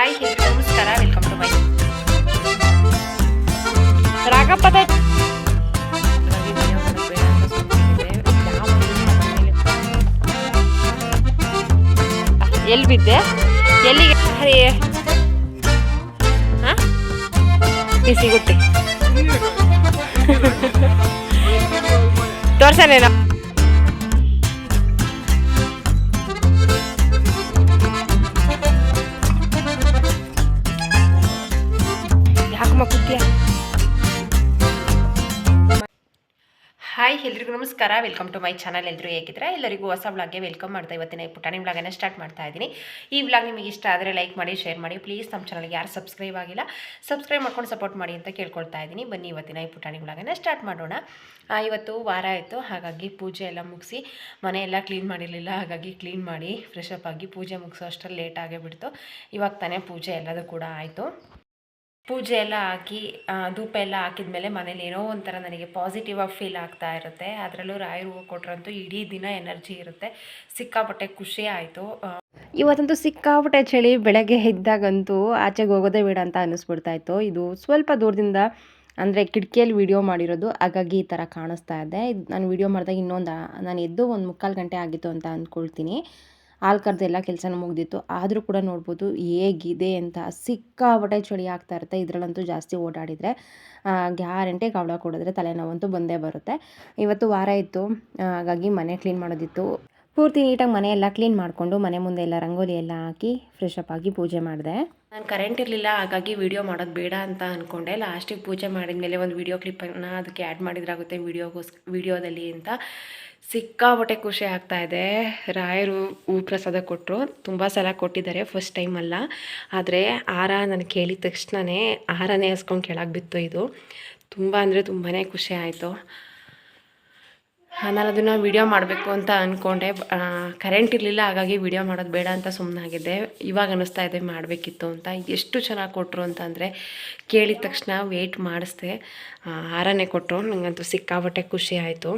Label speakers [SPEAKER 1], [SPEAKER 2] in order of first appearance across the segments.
[SPEAKER 1] Hi ಎಲ್ರಿಗೂ ನಮಸ್ಕಾರ, welcome to my ರಾಗಪ್ಪದ ಎಲ್ಲಿ ಬಿದ್ದೆ, ಎಲ್ಲಿಗೆ ಹರಿ ಸಿಗುತ್ತೆ ತೋರ್ಸನೇನ ಹಾಯ್ ಎಲ್ರಿಗೂ ನಮಸ್ಕಾರ, ವೆಲ್ಕಮ್ ಟು ಮೈ ಚಾನಲ್. ಎಲ್ಲರೂ ಹೇಗಿದ್ರೆ ಎಲ್ಲರಿಗೂ ಹೊಸ ವ್ಲಾಗ್ಗೆ ವೆಲ್ಕಮ್ ಮಾಡ್ತಾ ಇವತ್ತಿನ ಪುಟಾಣಿ ವ್ಲಾಗನ್ನು ಸ್ಟಾರ್ಟ್ ಮಾಡ್ತಾ ಇದ್ದೀನಿ. ಈ ವ್ಲಾಗ್ ನಿಮಗೆ ಇಷ್ಟ ಆದರೆ ಲೈಕ್ ಮಾಡಿ, ಶೇರ್ ಮಾಡಿ. ಪ್ಲೀಸ್ ನಮ್ಮ ಚಾನಲ್ಗೆ ಯಾರು ಸಬ್ಸ್ಕ್ರೈಬ್ ಆಗಿಲ್ಲ ಸಬ್ಸ್ಕ್ರೈಬ್ ಮಾಡ್ಕೊಂಡು ಸಪೋರ್ಟ್ ಮಾಡಿ ಅಂತ ಕೇಳ್ಕೊಳ್ತಾ ಇದ್ದೀನಿ. ಬನ್ನಿ ಇವತ್ತಿನ ಈ ಪುಟಾಣಿ ವ್ಲಾಗನ್ನು ಸ್ಟಾರ್ಟ್ ಮಾಡೋಣ. ಇವತ್ತು ವಾರ ಆಯಿತು, ಹಾಗಾಗಿ ಪೂಜೆ ಎಲ್ಲ ಮುಗಿಸಿ ಮನೆ ಎಲ್ಲ ಕ್ಲೀನ್ ಮಾಡಿರಲಿಲ್ಲ, ಹಾಗಾಗಿ ಕ್ಲೀನ್ ಮಾಡಿ ಫ್ರೆಶ್ ಅಪ್ ಆಗಿ ಪೂಜೆ ಮುಗಿಸೋ ಅಷ್ಟರಲ್ಲಿ ಲೇಟ್ ಆಗೇ ಬಿಡ್ತು. ಇವಾಗ ತಾನೇ ಪೂಜೆ ಎಲ್ಲದೂ ಕೂಡ ಆಯಿತು. ಪೂಜೆ ಎಲ್ಲ ಹಾಕಿ ಧೂಪ ಎಲ್ಲ ಹಾಕಿದ್ಮೇಲೆ ಮನೇಲಿ ಏನೋ ಒಂಥರ ನನಗೆ ಪಾಸಿಟಿವ್ ಆಗಿ ಫೀಲ್ ಆಗ್ತಾ ಇರುತ್ತೆ. ಅದರಲ್ಲೂ ರಾಯರು ಹೂವು ಕೊಟ್ರಂತೂ ಇಡೀ ದಿನ ಎನರ್ಜಿ ಇರುತ್ತೆ. ಸಿಕ್ಕಾಪಟ್ಟೆ ಖುಷಿ ಆಯಿತು. ಇವತ್ತಂತೂ ಸಿಕ್ಕಾಪಟ್ಟೆ ಚಳಿ. ಬೆಳಗ್ಗೆ ಎದ್ದಾಗಂತೂ ಆಚೆಗೆ ಹೋಗೋದೇ ಬೇಡ ಅಂತ ಅನ್ನಿಸ್ಬಿಡ್ತಾ ಇತ್ತು. ಇದು ಸ್ವಲ್ಪ ದೂರದಿಂದ ಅಂದರೆ ಕಿಟಕಿಯಲ್ಲಿ ವಿಡಿಯೋ ಮಾಡಿರೋದು, ಹಾಗಾಗಿ ಈ ಥರ ಕಾಣಿಸ್ತಾ ಇದೆ. ನಾನು ವಿಡಿಯೋ ಮಾಡಿದಾಗ ನಾನು ಎದ್ದು 1-3 ಗಂಟೆ ಆಗಿತ್ತು ಅಂತ ಅಂದ್ಕೊಳ್ತೀನಿ. ಹಾಲು ಕರೆದು ಎಲ್ಲ ಕೆಲಸನೂ ಮುಗ್ದಿತ್ತು. ಆದರೂ ಕೂಡ ನೋಡ್ಬೋದು ಹೇಗಿದೆ ಅಂತ. ಸಿಕ್ಕಾಪಟ್ಟೆ ಚಳಿ ಆಗ್ತಾ ಇರುತ್ತೆ. ಇದರಲ್ಲಂತೂ ಜಾಸ್ತಿ ಓಡಾಡಿದರೆ ಗ್ಯಾರಂಟಿ ಕವಳ ಕೊಡಿದ್ರೆ ತಲೆನೋವಂತೂ ಬಂದೇ ಬರುತ್ತೆ. ಇವತ್ತು ವಾರ ಇತ್ತು, ಹಾಗಾಗಿ ಮನೆ ಕ್ಲೀನ್ ಮಾಡೋದಿತ್ತು. ಪೂರ್ತಿ ನೀಟಾಗಿ ಮನೆಯೆಲ್ಲ ಕ್ಲೀನ್ ಮಾಡಿಕೊಂಡು ಮನೆ ಮುಂದೆ ಎಲ್ಲ ರಂಗೋಲಿ ಎಲ್ಲ ಹಾಕಿ ಫ್ರೆಶ್ ಅಪ್ ಆಗಿ ಪೂಜೆ ಮಾಡಿದೆ. ನಾನು ಕರೆಂಟ್ ಇರಲಿಲ್ಲ, ಹಾಗಾಗಿ ವಿಡಿಯೋ ಮಾಡೋದು ಬೇಡ ಅಂತ ಅಂದ್ಕೊಂಡೆ. ಲಾಸ್ಟಿಗೆ ಪೂಜೆ ಮಾಡಿದ್ಮೇಲೆ ಒಂದು ವಿಡಿಯೋ ಕ್ಲಿಪ್ಪನ್ನು ಅದಕ್ಕೆ ಆ್ಯಡ್ ಮಾಡಿದ್ರಾಗುತ್ತೆ ವಿಡಿಯೋದಲ್ಲಿ ಅಂತ. ಸಿಕ್ಕಾಪಟ್ಟೆ ಖುಷಿ ಆಗ್ತಾಯಿದೆ. ರಾಯರು ಹೂ ಪ್ರಸಾದ ಕೊಟ್ಟರು, ತುಂಬ ಸಲ ಕೊಟ್ಟಿದ್ದಾರೆ, ಫಸ್ಟ್ ಟೈಮ್ ಅಲ್ಲ. ಆದರೆ ಹಾರ ನನಗೆ ಕೇಳಿದ ತಕ್ಷಣವೇ ಹಾರನೇ ಹಸ್ಕೊಂಡು ಕೆಳಗೆ ಬಿತ್ತು. ಇದು ತುಂಬ ಅಂದರೆ ತುಂಬಾ ಖುಷಿ ಆಯಿತು. ನಾನು ಅದನ್ನು ವಿಡಿಯೋ ಮಾಡಬೇಕು ಅಂತ ಅಂದ್ಕೊಂಡೆ. ಕರೆಂಟ್ ಇರಲಿಲ್ಲ, ಹಾಗಾಗಿ ವಿಡಿಯೋ ಮಾಡೋದು ಬೇಡ ಅಂತ ಸುಮ್ಮನಾಗಿದ್ದೆ. ಇವಾಗ ಅನ್ನಿಸ್ತಾ ಇದೆ ಮಾಡಬೇಕಿತ್ತು ಅಂತ. ಎಷ್ಟು ಚೆನ್ನಾಗಿ ಕೊಟ್ಟರು ಅಂತಂದರೆ ಕೇಳಿದ ತಕ್ಷಣ ವೆಯ್ಟ್ ಮಾಡಿಸ್ದೆ, ಹಾರನೇ ಕೊಟ್ಟರು. ನನಗಂತೂ ಸಿಕ್ಕಾಪಟ್ಟೆ ಖುಷಿ ಆಯಿತು.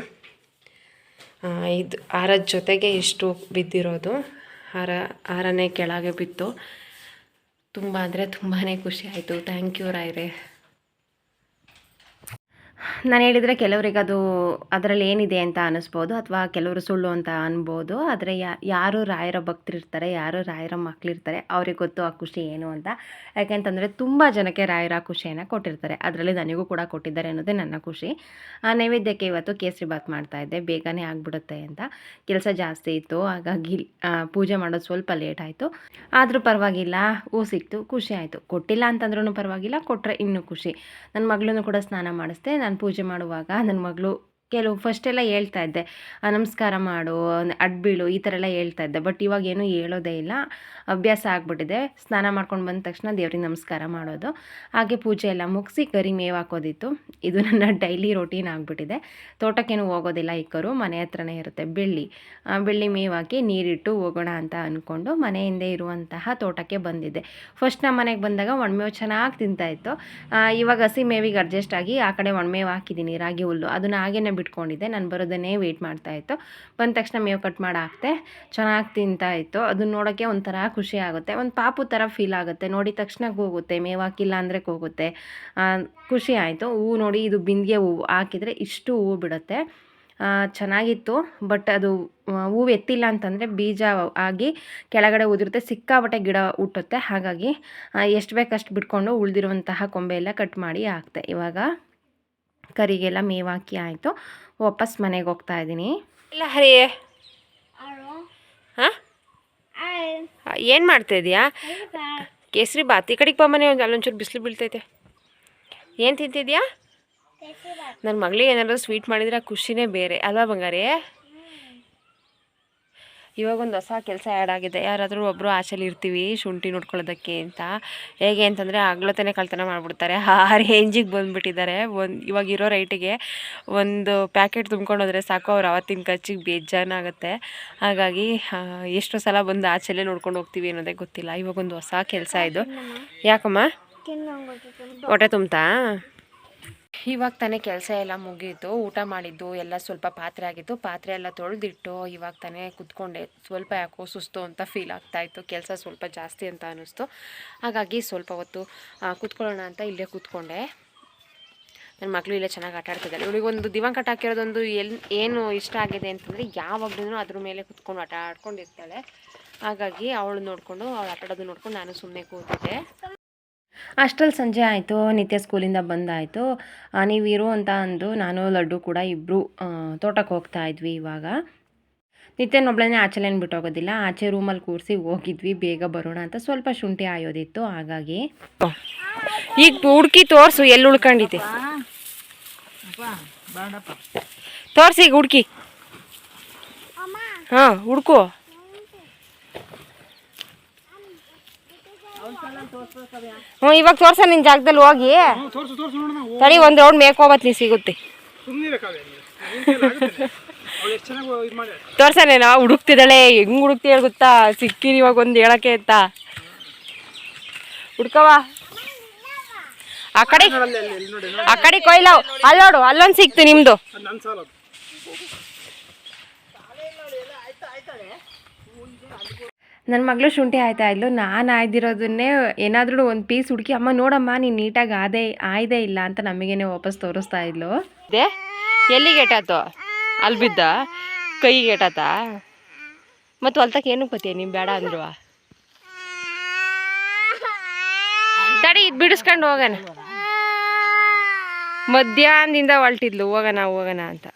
[SPEAKER 1] ಇದು ಹಾರದ ಜೊತೆಗೆ ಇಷ್ಟು ಬಿದ್ದಿರೋದು, ಹಾರನೇ ಕೆಳಗೆ ಬಿತ್ತು. ತುಂಬ ಅಂದರೆ ತುಂಬಾ ಖುಷಿ ಆಯಿತು. ಥ್ಯಾಂಕ್ ಯು ರಾಯರೇ. ನಾನು ಹೇಳಿದರೆ ಕೆಲವರಿಗೆ ಅದರಲ್ಲಿ ಏನಿದೆ ಅಂತ ಅನ್ನಿಸ್ಬೋದು, ಅಥವಾ ಕೆಲವರು ಸುಳ್ಳು ಅಂತ ಅನ್ಬೋದು. ಆದರೆ ಯಾರು ರಾಯರ ಭಕ್ತರಿರ್ತಾರೆ, ಯಾರು ರಾಯರ ಮಕ್ಕಳಿರ್ತಾರೆ, ಅವ್ರಿಗೆ ಗೊತ್ತು ಆ ಖುಷಿ ಏನು ಅಂತ. ಯಾಕೆಂತಂದರೆ ತುಂಬ ಜನಕ್ಕೆ ರಾಯರ ಖುಷಿಯನ್ನು ಕೊಟ್ಟಿರ್ತಾರೆ. ಅದರಲ್ಲಿ ನನಗೂ ಕೂಡ ಕೊಟ್ಟಿದ್ದಾರೆ ಅನ್ನೋದೇ ನನ್ನ ಖುಷಿ. ನೈವೇದ್ಯಕ್ಕೆ ಇವತ್ತು ಕೇಸರಿ ಬಾತ್ ಮಾಡ್ತಾಯಿದ್ದೆ, ಬೇಗನೆ ಆಗಿಬಿಡುತ್ತೆ ಅಂತ. ಕೆಲಸ ಜಾಸ್ತಿ ಇತ್ತು, ಹಾಗಾಗಿ ಪೂಜೆ ಮಾಡೋದು ಸ್ವಲ್ಪ ಲೇಟ್ ಆಯಿತು. ಆದರೂ ಪರವಾಗಿಲ್ಲ, ಹೂ ಸಿಕ್ತು, ಖುಷಿ ಆಯಿತು. ಕೊಟ್ಟಿಲ್ಲ ಅಂತಂದ್ರೂ ಪರವಾಗಿಲ್ಲ, ಕೊಟ್ಟರೆ ಇನ್ನೂ ಖುಷಿ. ನನ್ನ ಮಗಳನ್ನೂ ಕೂಡ ಸ್ನಾನ ಮಾಡಿಸ್ದೆ. ನಾನು ಪೂಜೆ ಮಾಡುವಾಗ ನನ್ನ ಮಗಳು ಫಸ್ಟೆಲ್ಲ ಹೇಳ್ತಾ ಇದ್ದೆ, ನಮಸ್ಕಾರ ಮಾಡು, ಅಡ್ಬೀಳು, ಈ ಥರ ಎಲ್ಲ ಹೇಳ್ತಾ ಇದ್ದೆ. ಬಟ್ ಇವಾಗ ಏನೂ ಹೇಳೋದೇ ಇಲ್ಲ, ಅಭ್ಯಾಸ ಆಗಿಬಿಟ್ಟಿದೆ. ಸ್ನಾನ ಮಾಡ್ಕೊಂಡು ಬಂದ ತಕ್ಷಣ ದೇವ್ರಿಗೆ ನಮಸ್ಕಾರ ಮಾಡೋದು. ಹಾಗೆ ಪೂಜೆ ಎಲ್ಲ ಮುಗಿಸಿ ಕರಿ ಮೇವು ಹಾಕೋದಿತ್ತು. ಇದು ನನ್ನ ಡೈಲಿ ರೊಟೀನ್ ಆಗಿಬಿಟ್ಟಿದೆ. ತೋಟಕ್ಕೇನು ಹೋಗೋದಿಲ್ಲ, ಇಕ್ಕರು ಮನೆ ಹತ್ರನೇ ಇರುತ್ತೆ. ಬೆಳ್ಳಿ ಮೇವು ಹಾಕಿ ನೀರಿಟ್ಟು ಹೋಗೋಣ ಅಂತ ಅಂದ್ಕೊಂಡು ಮನೆ ಹಿಂದೆ ಇರುವಂತಹ ತೋಟಕ್ಕೆ ಬಂದಿದ್ದೆ. ಫಸ್ಟ್ ನಮ್ಮ ಮನೆಗೆ ಬಂದಾಗ ಒಣಮೇವು ಚೆನ್ನಾಗಿ ತಿಂತಾಯಿತ್ತು. ಇವಾಗ ಹಸಿ ಮೇವಿಗೆ ಅಡ್ಜಸ್ಟ್ ಆಗಿ ಆ ಕಡೆ ಒಣಮೇವು ಹಾಕಿದ್ದೀನಿ, ರಾಗಿ ಹುಲ್ಲು. ಅದನ್ನು ಹಾಗೇ ಬಿಟ್ಕೊಂಡಿದ್ದೆ. ನಾನು ಬರೋದನ್ನೇ ವೆಯ್ಟ್ ಮಾಡ್ತಾಯಿತ್ತು. ಬಂದ ತಕ್ಷಣ ಮೇವು ಕಟ್ ಮಾಡಿ ಹಾಕ್ತೆ, ಚೆನ್ನಾಗಿ ತಿಂತಾಯಿತ್ತು. ಅದನ್ನ ನೋಡೋಕ್ಕೆ ಒಂಥರ ಖುಷಿ ಆಗುತ್ತೆ, ಒಂದು ಪಾಪು ಥರ ಫೀಲ್ ಆಗುತ್ತೆ. ನೋಡಿದ ತಕ್ಷಣ ಕೂಗುತ್ತೆ, ಮೇವು ಹಾಕಿಲ್ಲ ಅಂದರೆ ಕೂಗುತ್ತೆ. ಖುಷಿ ಆಯಿತು. ಹೂವು ನೋಡಿ, ಇದು ಬಿಂದಿಗೆ ಹೂವು ಹಾಕಿದರೆ ಇಷ್ಟು ಹೂವು ಬಿಡುತ್ತೆ. ಚೆನ್ನಾಗಿತ್ತು. ಬಟ್ ಅದು ಹೂವು ಎತ್ತಿಲ್ಲ ಅಂತಂದರೆ ಬೀಜ ಆಗಿ ಕೆಳಗಡೆ ಉದುರುತ್ತೆ, ಸಿಕ್ಕಾಪಟ್ಟೆ ಗಿಡ ಹುಟ್ಟುತ್ತೆ. ಹಾಗಾಗಿ ಎಷ್ಟು ಬೇಕಷ್ಟು ಬಿಟ್ಕೊಂಡು ಉಳಿದಿರುವಂತಹ ಕೊಂಬೆ ಎಲ್ಲ ಕಟ್ ಮಾಡಿ ಹಾಕ್ತೆ. ಇವಾಗ ಕರಿಗೆಲ್ಲ ಮೇವು ಹಾಕಿ ಆಯಿತು. ವಾಪಸ್ ಮನೆಗೆ ಹೋಗ್ತಾ ಇದ್ದೀನಿ. ಇಲ್ಲ ಹರಿ, ಹಾಂ ಏನು ಮಾಡ್ತಾಯಿದ್ಯಾ? ಕೇಸರಿ ಬಾತ್. ಈ ಕಡೆಗೆ ಬಮ್ಮನೆ, ಅಲ್ಲೊಂಚೂರು ಬಿಸಿಲು ಬೀಳ್ತೈತೆ. ಏನು ತಿಂತಿದ್ಯಾ? ನನ್ನ ಮಗಳಿಗೆ ಏನಾದರೂ ಸ್ವೀಟ್ ಮಾಡಿದರೆ ಖುಷಿನೇ ಬೇರೆ ಅಲ್ವಾ ಬಂಗಾರಿ? ಇವಾಗ ಒಂದು ಹೊಸ ಕೆಲಸ ಆ್ಯಡ್ ಆಗಿದೆ. ಯಾರಾದರೂ ಒಬ್ಬರು ಆಚೆಲಿ ಇರ್ತೀವಿ ಶುಂಠಿ ನೋಡ್ಕೊಳ್ಳೋದಕ್ಕೆ ಅಂತ. ಹೇಗೆ ಅಂತಂದರೆ ಆಗ್ಲತ್ತೇ ಕಳ್ತನ ಮಾಡಿಬಿಡ್ತಾರೆ, ಆ ರೇಂಜಿಗೆ ಬಂದುಬಿಟ್ಟಿದ್ದಾರೆ. ಇವಾಗ ಇರೋ ರೈಟಿಗೆ ಒಂದು ಪ್ಯಾಕೆಟ್ ತುಂಬ್ಕೊಂಡೋದ್ರೆ ಸಾಕು, ಅವ್ರು ಅವತ್ತಿನ ಖರ್ಚಿಗೆ ಬೇಜಾನಾಗುತ್ತೆ. ಹಾಗಾಗಿ ಎಷ್ಟೋ ಸಲ ಬಂದು ಆಚೆಲ್ಲೇ ನೋಡ್ಕೊಂಡು ಹೋಗ್ತೀವಿ ಅನ್ನೋದೇ ಗೊತ್ತಿಲ್ಲ. ಇವಾಗೊಂದು ಹೊಸ ಕೆಲಸ ಇದು. ಯಾಕಮ್ಮ ಹೊಟ್ಟೆ ತುಂಬ್ತಾ? ಇವಾಗ ತಾನೇ ಕೆಲಸ ಎಲ್ಲ ಮುಗೀತು, ಊಟ ಮಾಡಿದ್ದು ಎಲ್ಲ ಸ್ವಲ್ಪ ಪಾತ್ರೆ ಆಗಿತ್ತು, ಪಾತ್ರೆ ಎಲ್ಲ ತೊಳೆದಿಟ್ಟು ಇವಾಗ ತಾನೇ ಕುತ್ಕೊಂಡೆ. ಸ್ವಲ್ಪ ಯಾಕೋ ಸುಸ್ತು ಅಂತ ಫೀಲ್ ಆಗ್ತಾಯಿತ್ತು, ಕೆಲಸ ಸ್ವಲ್ಪ ಜಾಸ್ತಿ ಅಂತ ಅನ್ನಿಸ್ತು. ಹಾಗಾಗಿ ಸ್ವಲ್ಪ ಹೊತ್ತು ಕುತ್ಕೊಳ್ಳೋಣ ಅಂತ ಇಲ್ಲೇ ಕೂತ್ಕೊಂಡೆ. ನನ್ನ ಮಗಳು ಇಲ್ಲೇ ಚೆನ್ನಾಗಿ ಆಟ ಆಡ್ತಿದ್ದಾಳೆ. ಇವಳಿಗೊಂದು ದಿವಾನ್ ಕಟ್ ಹಾಕಿರೋದೊಂದು ಏನು ಇಷ್ಟ ಆಗಿದೆ ಅಂತಂದರೆ ಯಾವಾಗಲೂ ಅದ್ರ ಮೇಲೆ ಕುತ್ಕೊಂಡು ಆಟ ಆಡ್ಕೊಂಡಿರ್ತಾಳೆ. ಹಾಗಾಗಿ ಅವಳು ನೋಡಿಕೊಂಡು ಅವಳು ಆಟ ಆಡೋದು ನೋಡ್ಕೊಂಡು ನಾನು ಸುಮ್ಮನೆ ಕೂತಿದ್ದೆ. ಅಷ್ಟರಲ್ಲಿ ಸಂಜೆ ಆಯಿತು, ನಿತ್ಯ ಸ್ಕೂಲಿಂದ ಬಂದಾಯಿತು. ನೀವು ಇರು ಅಂತ ಅಂದು ನಾನು ಲಡ್ಡು ಕೂಡ ಇಬ್ಬರು ತೋಟಕ್ಕೆ ಹೋಗ್ತಾ ಇದ್ವಿ. ಇವಾಗ ನಿತ್ಯನೊಬ್ಬಳೇ ಆಚೆಲೇನು ಬಿಟ್ಟು ಹೋಗೋದಿಲ್ಲ, ಆಚೆ ರೂಮಲ್ಲಿ ಕೂರಿಸಿ ಹೋಗಿದ್ವಿ ಬೇಗ ಬರೋಣ ಅಂತ. ಸ್ವಲ್ಪ ಶುಂಠಿ ಆಯೋದಿತ್ತು, ಹಾಗಾಗಿ ಈಗ ಹುಡುಕಿ ತೋರಿಸು ಎಲ್ಲಿ ಉಳ್ಕೊಂಡಿದ್ದೆ, ತೋರಿಸಿ ಈಗ ಹುಡುಕಿ. ಹಾಂ ಹುಡುಕು. ಹ್ಞೂ ಇವಾಗ ತೋರ್ಸ ನಿನ್ನ ಜಾಗದಲ್ಲಿ ಹೋಗಿ ತಡಿ, ಒಂದು ರೌಂಡ್ ಮೇಕೋಬತ್ತಿ ಸಿಗುತ್ತೆ. ತೋರ್ಸನೆ ನಾವು ಹುಡುಕ್ತಿದ್ದಾಳೆ, ಹೆಂಗ್ ಹುಡುಕ್ತಿ ಹೇಳಿ ಗೊತ್ತಾ, ಸಿಕ್ಕಿರಿ ಇವಾಗ ಒಂದು ಹೇಳಕ್ಕೆ ಅಂತ. ಹುಡ್ಕವ ಆ ಕಡೆ ಕೊಯ್ಲ, ಅಲ್ಲಿ ನೋಡು ಅಲ್ಲೊಂದು ಸಿಕ್ತು ನಿಮ್ದು. ನನ್ನ ಮಗಳು ಶುಂಠಿ ಆಯ್ತಾ ಇದ್ಲು, ನಾನು ಆಯ್ದಿರೋದನ್ನೇ ಏನಾದರೂ ಒಂದು ಪೀಸ್ ಹುಡುಕಿ ಅಮ್ಮ ನೋಡಮ್ಮ ನೀನು ನೀಟಾಗಿ ಆಯ್ದೇ ಇಲ್ಲ ಅಂತ ನಮಗೇನೆ ವಾಪಸ್ ತೋರಿಸ್ತಾ ಇದ್ಲು. ಅದೇ ಎಲ್ಲಿಗೆ ಏಟಾತು, ಅಲ್ಲಿ ಬಿದ್ದ ಕೈಗೆ ಏಟಾತ, ಮತ್ತು ಹೊಲ್ತಕ್ಕೆ ಏನಕ್ಕೆ ಬತ್ತೀಯ ನೀವು ಬೇಡ ಅಂದ್ರು. ತಡಿ ಇದು ಬಿಡಿಸ್ಕೊಂಡು ಹೋಗೋಣ, ಮಧ್ಯಾಹ್ನದಿಂದ ಹೊಲ್ಟಿದ್ಲು ಹೋಗೋಣ ಅಂತ.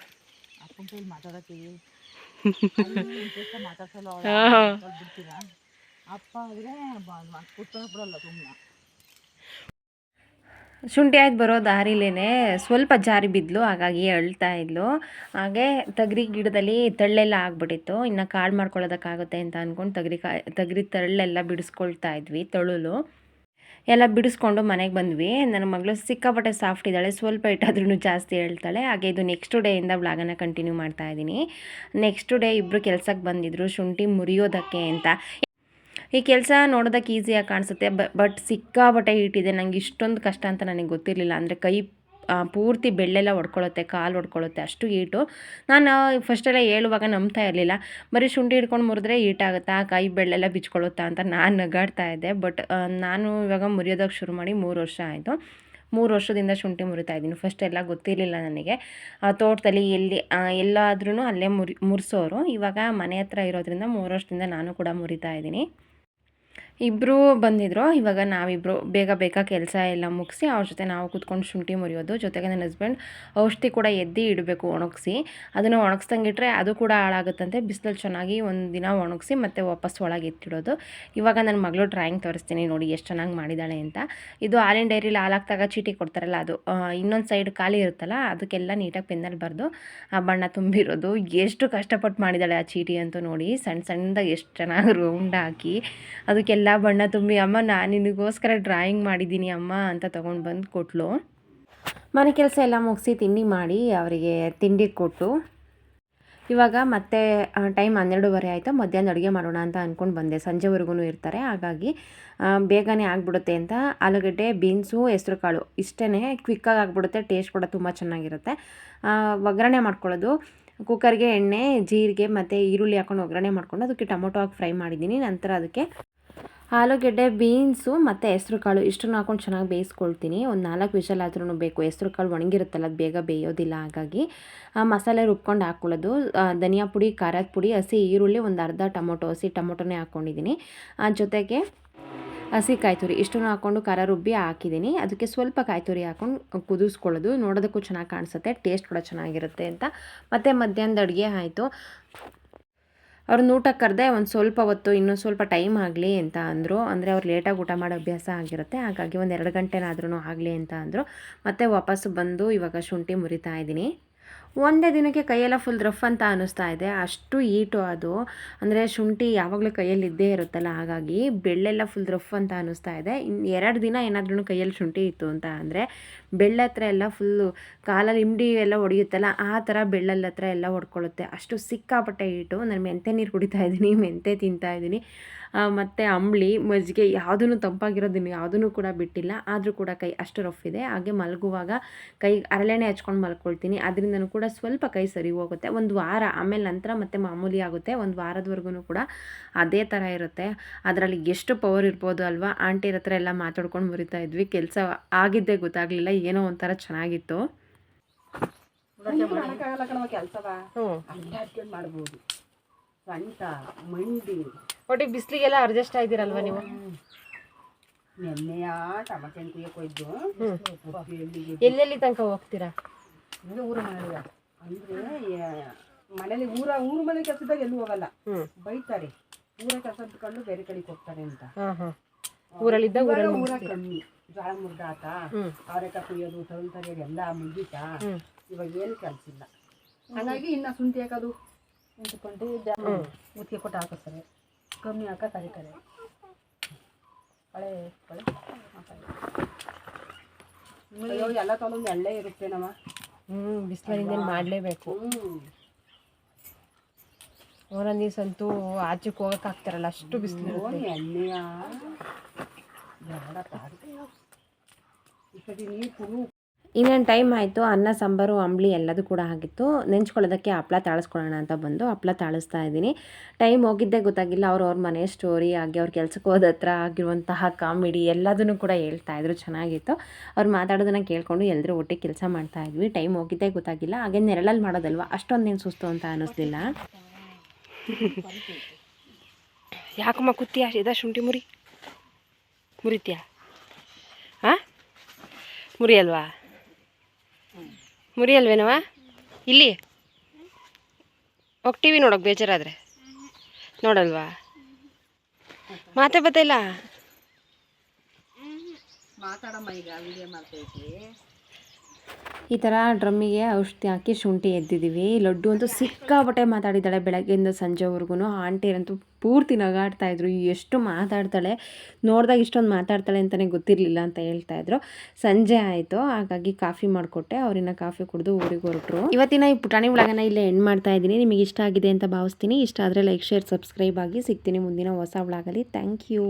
[SPEAKER 1] ಶುಂಠಿ ಆಯ್ತು ಬರೋ ದಾರಿಲೇನೆ ಸ್ವಲ್ಪ ಜಾರಿ ಬಿದ್ಲು, ಹಾಗಾಗಿ ಅಳ್ತಾ ಇದ್ಲು. ಹಾಗೆ ತಗರಿ ಗಿಡದಲ್ಲಿ ತಳ್ಳೆಲ್ಲ ಆಗ್ಬಿಟ್ಟಿತ್ತು, ಇನ್ನು ಕಾಳು ಮಾಡ್ಕೊಳ್ಳೋದಕ್ಕಾಗುತ್ತೆ ಅಂತ ಅಂದ್ಕೊಂಡು ತಗರಿ ತಳ್ಳೆಲ್ಲ ಬಿಡಿಸ್ಕೊಳ್ತಾ ಇದ್ವಿ. ತಳುಲು ಎಲ್ಲ ಬಿಡಿಸ್ಕೊಂಡು ಮನೆಗೆ ಬಂದ್ವಿ. ನನ್ನ ಮಗಳು ಸಿಕ್ಕಾಪಟ್ಟೆ ಸಾಫ್ಟ್ ಇದ್ದಾಳೆ, ಸ್ವಲ್ಪ ಇಟ್ಟಾದ್ರೂ ಜಾಸ್ತಿ ಹೇಳ್ತಾಳೆ. ಹಾಗೆ ಇದು ನೆಕ್ಸ್ಟ್ ಡೇಯಿಂದ ವ್ಲಾಗನ್ನು ಕಂಟಿನ್ಯೂ ಮಾಡ್ತಾ ಇದ್ದೀನಿ. ನೆಕ್ಸ್ಟ್ ಡೇ ಇಬ್ಬರು ಕೆಲಸಕ್ಕೆ ಬಂದಿದ್ದರು ಶುಂಠಿ ಮುರಿಯೋದಕ್ಕೆ ಅಂತ. ಈ ಕೆಲಸ ನೋಡೋದಕ್ಕೆ ಈಸಿಯಾಗಿ ಕಾಣಿಸುತ್ತೆ, ಬಟ್ ಸಿಕ್ಕಾಪಟ್ಟೆ ಹೀಟಿದೆ. ನನಗೆ ಇಷ್ಟೊಂದು ಕಷ್ಟ ಅಂತ ನನಗೆ ಗೊತ್ತಿರಲಿಲ್ಲ. ಅಂದರೆ ಕೈ ಪೂರ್ತಿ ಬೆಳ್ಳೆಲ್ಲ ಹೊಡ್ಕೊಳ್ಳುತ್ತೆ, ಕಾಲು ಹೊಡ್ಕೊಳ್ಳುತ್ತೆ, ಅಷ್ಟು ಹೀಟು. ನಾನು ಫಸ್ಟೆಲ್ಲ ಹೇಳುವಾಗ ನಂಬ್ತಾ ಇರಲಿಲ್ಲ, ಬರೀ ಶುಂಠಿ ಹಿಡ್ಕೊಂಡು ಮುರಿದ್ರೆ ಹೀಟಾಗುತ್ತಾ, ಕೈ ಬೆಳ್ಳೆಲ್ಲ ಬಿಚ್ಕೊಳ್ಳುತ್ತಾ ಅಂತ ನಾನು ನಗಾಡ್ತಾ ಇದ್ದೆ. ಬಟ್ ನಾನು ಇವಾಗ ಮುರಿಯೋದಕ್ಕೆ ಶುರು ಮಾಡಿ 3 ವರ್ಷ ಆಯಿತು. 3 ವರ್ಷದಿಂದ ಶುಂಠಿ ಮುರಿತಾ ಇದ್ದೀನಿ. ಫಸ್ಟ್ ಎಲ್ಲ ಗೊತ್ತಿರಲಿಲ್ಲ ನನಗೆ, ತೋಟದಲ್ಲಿ ಎಲ್ಲಾದ್ರೂ ಅಲ್ಲೇ ಮುರಿಸೋರು. ಇವಾಗ ಮನೆ ಹತ್ರ ಇರೋದ್ರಿಂದ 3 ವರ್ಷದಿಂದ ನಾನು ಕೂಡ ಮುರಿತಾ ಇದ್ದೀನಿ. ಇಬ್ಬರು ಬಂದಿದ್ದರು. ಇವಾಗ ನಾವಿಬ್ಬರು ಬೇಗ ಕೆಲಸ ಎಲ್ಲ ಮುಗಿಸಿ ಅವ್ರ ಜೊತೆ ನಾವು ಕೂತ್ಕೊಂಡು ಶುಂಠಿ ಮುರಿಯೋದು. ಜೊತೆಗೆ ನನ್ನ ಹಸ್ಬೆಂಡ್ ಔಷಧಿ ಕೂಡ ಎದ್ದು ಇಡಬೇಕು ಒಣಗಿಸಿ, ಅದನ್ನು ಒಣಗಿಸ್ದಂಗಿಟ್ರೆ ಅದು ಕೂಡ ಹಾಳಾಗುತ್ತಂತೆ. ಬಿಸಿಲಲ್ಲಿ ಚೆನ್ನಾಗಿ ಒಂದು ದಿನ ಒಣಗಿಸಿ ಮತ್ತೆ ವಾಪಸ್ ಒಳಗೆ ಎತ್ತಿಡೋದು. ಇವಾಗ ನನ್ನ ಮಗಳು ಡ್ರಾಯಿಂಗ್ ತೋರಿಸ್ತೀನಿ ನೋಡಿ ಎಷ್ಟು ಚೆನ್ನಾಗಿ ಮಾಡಿದ್ದಾಳೆ ಅಂತ. ಇದು ಹಾಲಿನ ಡೈರಿಲಿ ಹಾಲಾಗ್ತಾಗ ಚೀಟಿ ಕೊಡ್ತಾರಲ್ಲ ಅದು, ಇನ್ನೊಂದು ಸೈಡ್ ಖಾಲಿ ಇರುತ್ತಲ್ಲ ಅದಕ್ಕೆಲ್ಲ ನೀಟಾಗಿ ಪೆನ್ನಲ್ಲಿ ಬರೆದು ಆ ಬಣ್ಣ ತುಂಬಿರೋದು. ಎಷ್ಟು ಕಷ್ಟಪಟ್ಟು ಮಾಡಿದ್ದಾಳೆ ಆ ಚೀಟಿ ಅಂತೂ ನೋಡಿ. ಸಣ್ಣದಾಗಿ ಎಷ್ಟು ಚೆನ್ನಾಗಿ ರೌಂಡ್ ಹಾಕಿ ಅದಕ್ಕೆಲ್ಲ ಬಣ್ಣ ತುಂಬಿ, ಅಮ್ಮ ನಾನು ನಿನಗೋಸ್ಕರ ಡ್ರಾಯಿಂಗ್ ಮಾಡಿದ್ದೀನಿ ಅಮ್ಮ ಅಂತ ತೊಗೊಂಡು ಬಂದು ಕೊಟ್ಲು. ಮನೆ ಕೆಲಸ ಎಲ್ಲ ಮುಗಿಸಿ ತಿಂಡಿ ಮಾಡಿ ಅವರಿಗೆ ತಿಂಡಿ ಕೊಟ್ಟು ಇವಾಗ ಮತ್ತೆ ಟೈಮ್ 12:30 ಆಯಿತು. ಮಧ್ಯಾಹ್ನ ಅಡುಗೆ ಮಾಡೋಣ ಅಂತ ಅಂದ್ಕೊಂಡು ಬಂದೆ. ಸಂಜೆವರೆಗೂ ಇರ್ತಾರೆ, ಹಾಗಾಗಿ ಬೇಗನೆ ಆಗಿಬಿಡುತ್ತೆ ಅಂತ ಆಲೂಗಡ್ಡೆ, ಬೀನ್ಸು, ಹೆಸ್ರು ಕಾಳು ಇಷ್ಟೇ ಕ್ವಿಕ್ಕಾಗಿ ಆಗಿಬಿಡುತ್ತೆ. ಟೇಸ್ಟ್ ಕೂಡ ತುಂಬ ಚೆನ್ನಾಗಿರುತ್ತೆ. ಒಗ್ಗರಣೆ ಮಾಡ್ಕೊಳ್ಳೋದು, ಕುಕ್ಕರ್ಗೆ ಎಣ್ಣೆ, ಜೀರಿಗೆ ಮತ್ತು ಈರುಳ್ಳಿ ಹಾಕೊಂಡು ಒಗ್ಗರಣೆ ಮಾಡ್ಕೊಂಡು ಅದಕ್ಕೆ ಟೊಮೊಟೊ ಹಾಕಿ ಫ್ರೈ ಮಾಡಿದ್ದೀನಿ. ನಂತರ ಅದಕ್ಕೆ ಆಲೂಗೆಡ್ಡೆ, ಬೀನ್ಸು ಮತ್ತು ಹೆಸ್ರು ಕಾಳು ಇಷ್ಟನ್ನು ಹಾಕೊಂಡು ಚೆನ್ನಾಗಿ ಬೇಯಿಸ್ಕೊಳ್ತೀನಿ. ಒಂದು 4 ವಿಷಲ್ ಆದ್ರೂ ಬೇಕು. ಹೆಸ್ರು ಕಾಳು ಒಣಗಿರುತ್ತಲ್ಲ ಅದು ಬೇಗ ಬೇಯೋದಿಲ್ಲ, ಹಾಗಾಗಿ ಮಸಾಲೆ ರುಬ್ಕೊಂಡು ಹಾಕ್ಕೊಳ್ಳೋದು. ಧನಿಯಾ ಪುಡಿ, ಖಾರದ ಪುಡಿ, ಹಸಿ ಈರುಳ್ಳಿ, ಒಂದು ಅರ್ಧ ಟೊಮೊಟೊ, ಹಸಿ ಟೊಮೊಟೊನೇ ಹಾಕ್ಕೊಂಡಿದ್ದೀನಿ. ಜೊತೆಗೆ ಹಸಿ ಕಾಯಿ ತುರಿ ಇಷ್ಟನ್ನು ಹಾಕ್ಕೊಂಡು ಖಾರ ರುಬ್ಬಿ ಹಾಕಿದ್ದೀನಿ. ಅದಕ್ಕೆ ಸ್ವಲ್ಪ ಕಾಯಿ ತುರಿ ಹಾಕ್ಕೊಂಡು ಕುದಿಸ್ಕೊಳ್ಳೋದು. ನೋಡೋದಕ್ಕೂ ಚೆನ್ನಾಗಿ ಕಾಣಿಸುತ್ತೆ, ಟೇಸ್ಟ್ ಕೂಡ ಚೆನ್ನಾಗಿರುತ್ತೆ ಅಂತ. ಮತ್ತು ಮಧ್ಯಾಹ್ನದ ಅಡುಗೆ ಆಯಿತು. ಅವ್ರನ್ನ ಊಟಕ್ಕೆ ಕರೆದೆ. ಒಂದು ಸ್ವಲ್ಪ ಹೊತ್ತು ಇನ್ನೂ ಸ್ವಲ್ಪ ಟೈಮ್ ಆಗಲಿ ಅಂತ ಅಂದರು. ಅಂದರೆ ಅವ್ರು ಲೇಟಾಗಿ ಊಟ ಮಾಡೋ ಅಭ್ಯಾಸ ಆಗಿರುತ್ತೆ, ಹಾಗಾಗಿ ಒಂದು 2 ಗಂಟೆನಾದ್ರೂ ಆಗಲಿ ಅಂತ ಅಂದರು. ಮತ್ತೆ ವಾಪಸ್ಸು ಬಂದು ಇವಾಗ ಶುಂಠಿ ಮುರಿತಾ ಇದ್ದೀನಿ. ಒಂದೇ ದಿನಕ್ಕೆ ಕೈಯೆಲ್ಲ ಫುಲ್ ರಫ್ ಅಂತ ಅನ್ನಿಸ್ತಾ ಇದೆ, ಅಷ್ಟು ಹೀಟು ಅದು. ಅಂದರೆ ಶುಂಠಿ ಯಾವಾಗಲೂ ಕೈಯಲ್ಲಿ ಇದ್ದೇ ಇರುತ್ತಲ್ಲ, ಹಾಗಾಗಿ ಬೆಳ್ಳೆಲ್ಲ ಫುಲ್ ರಫ್ ಅಂತ ಅನ್ನಿಸ್ತಾ ಇದೆ. ಇನ್ನು 2 ದಿನ ಏನಾದ್ರೂ ಕೈಯಲ್ಲಿ ಶುಂಠಿ ಇತ್ತು ಅಂತ ಅಂದರೆ ಬೆಳ್ಳ ಹತ್ರ ಎಲ್ಲ ಫುಲ್ಲು ಕಾಲಲ್ಲಿ ಇಂಡಿ ಎಲ್ಲ ಹೊಡೆಯುತ್ತಲ್ಲ, ಆ ಥರ ಬೆಳ್ಳಲ್ಲಿ ಹತ್ರ ಎಲ್ಲ ಹೊಡ್ಕೊಳ್ಳುತ್ತೆ. ಅಷ್ಟು ಸಿಕ್ಕಾಪಟ್ಟೆ ಹೀಟು. ನಾನು ಮೆಂತೆ ನೀರು ಕುಡಿತಾ ಇದ್ದೀನಿ, ಮೆಂತೆ ತಿಂತಾಯಿದ್ದೀನಿ. ಮತ್ತು ಅಂಬ್ಲಿ ಮಜ್ಜಿಗೆ ಯಾವುದೂ ತಂಪಾಗಿರೋದನ್ನು ಯಾವುದೂ ಕೂಡ ಬಿಟ್ಟಿಲ್ಲ. ಆದರೂ ಕೂಡ ಕೈ ಅಷ್ಟು ರಫ್ ಇದೆ. ಹಾಗೆ ಮಲಗುವಾಗ ಕೈ ಹರಳೆಣ್ಣೆ ಹಚ್ಕೊಂಡು ಮಲ್ಕೊಳ್ತೀನಿ. ಅದರಿಂದನೂ ಕೂಡ ಸ್ವಲ್ಪ ಕೈ ಸರಿ ಹೋಗುತ್ತೆ. ಒಂದು ವಾರ ಆಮೇಲೆ ನಂತರ ಮತ್ತೆ ಮಾಮೂಲಿ ಆಗುತ್ತೆ. ಒಂದು ವಾರದವರೆಗೂ ಕೂಡ ಅದೇ ಥರ ಇರುತ್ತೆ. ಅದರಲ್ಲಿ ಎಷ್ಟು ಪವರ್ ಇರ್ಬೋದು ಅಲ್ವಾ. ಆಂಟಿರ ಹತ್ರ ಎಲ್ಲ ಮಾತಾಡ್ಕೊಂಡು ಮುರಿತಾ ಇದ್ವಿ. ಕೆಲಸ ಆಗಿದ್ದೇ ಗೊತ್ತಾಗಲಿಲ್ಲ. ಏನೋ ಒಂಥರ ಚೆನ್ನಾಗಿತ್ತು.
[SPEAKER 2] ಮಾಡ್ಬೋದು ಸಂಟ ಮಂಡಿ
[SPEAKER 1] ಒಟ್ಟಿಗೆ ಬಿಸಿಲಿಗೆಲ್ಲ ಅಡ್ಜಸ್ಟ್ ಆಗಿದ್ದೀರಲ್ವ ನೀವು?
[SPEAKER 2] ನೆನ್ನೆಯ ಟಮಾಟೆ ಹಣ್ಣು ಕುಯ್ಯಕ್ಕೆ ಹೋಯ್ದು
[SPEAKER 1] ಎಲ್ಲೆಲ್ಲಿ ತನಕ ಹೋಗ್ತೀರಾ?
[SPEAKER 2] ಅಂದರೆ ಊರ ಮನೆಯ ಅಂದರೆ ಮನೇಲಿ ಊರ ಮನೆ ಕೆಲಸದಾಗ ಎಲ್ಲೂ ಹೋಗಲ್ಲ, ಬೈತಾರೆ. ಊರ ಕೆಲಸ ಬಿಟ್ಕೊಂಡು ಬೇರೆ ಕಡೆಗೆ ಹೋಗ್ತಾರೆ ಅಂತ.
[SPEAKER 1] ಊರಲ್ಲಿದ್ದಾಗ
[SPEAKER 2] ಊರ ಕಮ್ಮಿ ಜೋಳ ಮುರ್ದಾತ, ಅವರೆಕಾಯಿ ಕುಯ್ಯೋದು, ತರುಣ್ ತರಿಯೋದು ಎಲ್ಲ ಮುಗಿತ. ಇವಾಗ ಏನು ಕೆಲಸ ಇಲ್ಲ. ಹಾಗಾಗಿ ಇನ್ನು ಶುಂಠಿ ಹಾಕೋದು ಉಂಟುಕೊಂಡು ಮುತ್ತಿಗೆ ಕೊಟ್ಟು ಹಾಕಿಸ್ತಾರೆ. ಕಮ್ಮಿ ಹಾಕ ಕರೀತಾರೆ. ಕಳೆ ಎಲ್ಲ ತಗೊಂಡು ಎಳ್ಳೆ ಇರುತ್ತೆ ನಮ್ಮ
[SPEAKER 1] ಬಿಸಿಲಿಂದ ಮಾಡಲೇಬೇಕು. ಒಂದೊಂದು ದಿವಸ ಅಂತೂ ಆಚೆಗೆ ಹೋಗಕ್ಕೆ ಆಗ್ತಾರಲ್ಲ, ಅಷ್ಟು ಬಿಸಿಲು
[SPEAKER 2] ಎಣ್ಣೆಯ ಈ ಕಡೆ ನೀರು ಫುಲ್ಲು.
[SPEAKER 1] ಇನ್ನೇನು ಟೈಮ್ ಆಯಿತು. ಅನ್ನ ಸಾಂಬಾರು ಅಂಬ್ಲಿ ಎಲ್ಲದೂ ಕೂಡ ಆಗಿತ್ತು. ನೆಂಚ್ಕೊಳ್ಳೋದಕ್ಕೆ ಹಪ್ಳ ತಾಳಿಸ್ಕೊಳ್ಳೋಣ ಅಂತ ಬಂದು ಹಪ್ಳ ತಾಳಿಸ್ತಾ ಇದ್ದೀನಿ. ಟೈಮ್ ಹೋಗಿದ್ದೇ ಗೊತ್ತಾಗಿಲ್ಲ. ಅವ್ರ ಮನೆ ಸ್ಟೋರಿ ಆಗಿ ಅವ್ರ ಕೆಲ್ಸಕ್ಕೆ ಹೋದತ್ರ ಆಗಿರುವಂತಹ ಕಾಮಿಡಿ ಎಲ್ಲದನ್ನು ಕೂಡ ಹೇಳ್ತಾಯಿದ್ರು. ಚೆನ್ನಾಗಿತ್ತು. ಅವ್ರು ಮಾತಾಡೋದನ್ನು ಕೇಳಿಕೊಂಡು ಎಲ್ಲರೂ ಒಟ್ಟಿಗೆ ಕೆಲಸ ಮಾಡ್ತಾಯಿದ್ವಿ. ಟೈಮ್ ಹೋಗಿದ್ದೇ ಗೊತ್ತಾಗಿಲ್ಲ. ಹಾಗೆ ನೆರಳಲ್ಲಿ ಮಾಡೋದಲ್ವ, ಅಷ್ಟೊಂದೇನು ಸುಸ್ತು ಅಂತ ಅನ್ನಿಸ್ಲಿಲ್ಲ. ಯಾಕಮ್ಮ ಕುತ್ತೀಯ? ಇದಾ ಶುಂಠಿ ಮುರಿತೀಯಾ? ಹಾಂ, ಮುರಿಯಲ್ವಾ? ಮುರಿಯಲ್ವೇನವ? ಇಲ್ಲಿ ಹೋಗಿ ಟಿ ವಿ ನೋಡೋಕೆ ಬೇಜಾರಾದರೆ ನೋಡಲ್ವಾ? ಮಾತೇ ಬತ್ತಿಲ್ಲ.
[SPEAKER 2] ಮಾತಾಡಮ್ಮ, ಈಗ ವಿಡಿಯೋ ಮಾಡ್ತೈತಿ.
[SPEAKER 1] ಈ ಥರ ಡ್ರಮ್ಮಿಗೆ ಔಷಧಿ ಹಾಕಿ ಶುಂಠಿ ಎದ್ದಿದ್ದೀವಿ. ಲಡ್ಡು ಅಂತೂ ಸಿಕ್ಕಾಪಟ್ಟೆ ಮಾತಾಡಿದ್ದಾಳೆ ಬೆಳಗ್ಗೆಯಿಂದ ಸಂಜೆವರೆಗೂ. ಆಂಟಿಯರಂತೂ ಪೂರ್ತಿ ನಗಾಡ್ತಾಯಿದ್ರು. ಎಷ್ಟು ಮಾತಾಡ್ತಾಳೆ, ನೋಡಿದಾಗ ಇಷ್ಟೊಂದು ಮಾತಾಡ್ತಾಳೆ ಅಂತಲೇ ಗೊತ್ತಿರಲಿಲ್ಲ ಅಂತ ಹೇಳ್ತಾಯಿದ್ರು. ಸಂಜೆ ಆಯಿತು, ಹಾಗಾಗಿ ಕಾಫಿ ಮಾಡಿಕೊಟ್ಟೆ. ಅವರಿನ್ನ ಕಾಫಿ ಕುಡಿದು ಊರಿಗೆ ಹೊರಟರು. ಇವತ್ತಿನ ಈ ಪುಟಾಣಿ ವ್ಲಾಗನ್ನು ಇಲ್ಲೇ ಎಂಡ್ ಮಾಡ್ತಾ ಇದ್ದೀನಿ. ನಿಮಗೆ ಇಷ್ಟ ಆಗಿದೆ ಅಂತ ಭಾವಿಸ್ತೀನಿ. ಇಷ್ಟ ಆದರೆ ಲೈಕ್, ಶೇರ್, ಸಬ್ಸ್ಕ್ರೈಬ್ ಆಗಿ. ಸಿಗ್ತೀನಿ ಮುಂದಿನ ಹೊಸ ವ್ಲಾಗಲ್ಲಿ. Thank you.